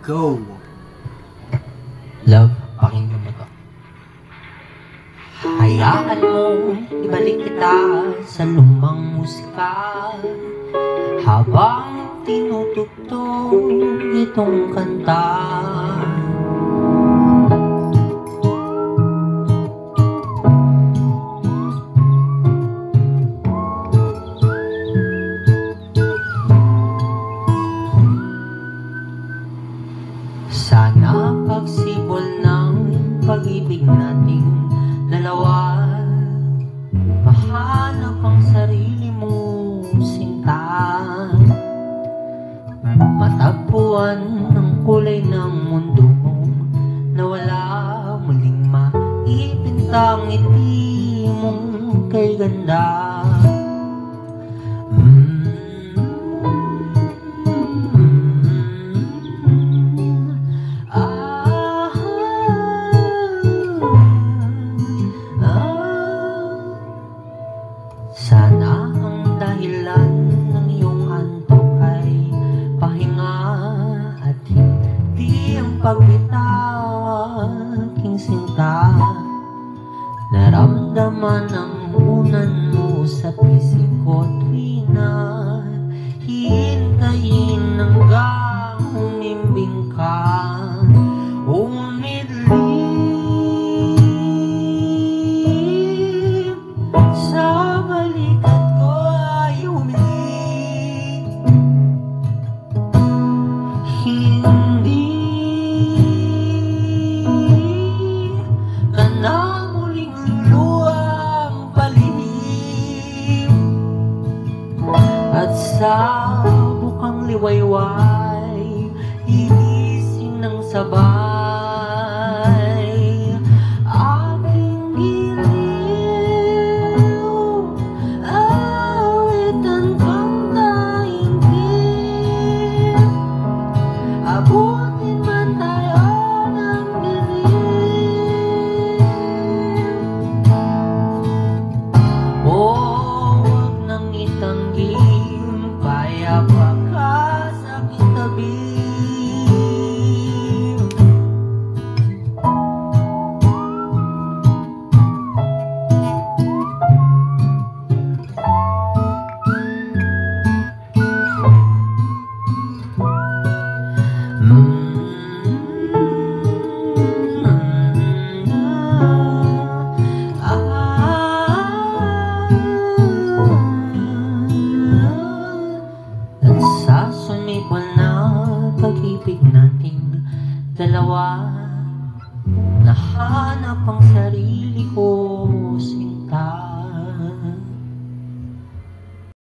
Go! Love, pakinggan mo to. Hayaan mo, ibalik kita sa lumang musika habang tinutugtog itong kanta. Sana pagsibol ng pag-ibig nating dalawa, mahanap ang sarili mong sinta, matagpuan ang kulay ng mundo mong nawala, muling maipintang ngiti mong kay ganda. Sana ang dahilan ng iyong antok ay pahinga at hindi ang pagbitaw aking sinta. Naramdaman ang unan mo sa pisik ko tuwi na hintayin hanggang humimbing ka. Umilim sa balikat ko ay humiling, hindi ka na muling luluwang palihim, at sa bukang liwayway inising ng sabay aking giliw, awitan kang daigdig, abutin man tayo ng dilim. O huwag nang itanggim, payapa ka sa aking tabi. At sa sumibol na pag-ibig nating dalawa, nahanap ang sarili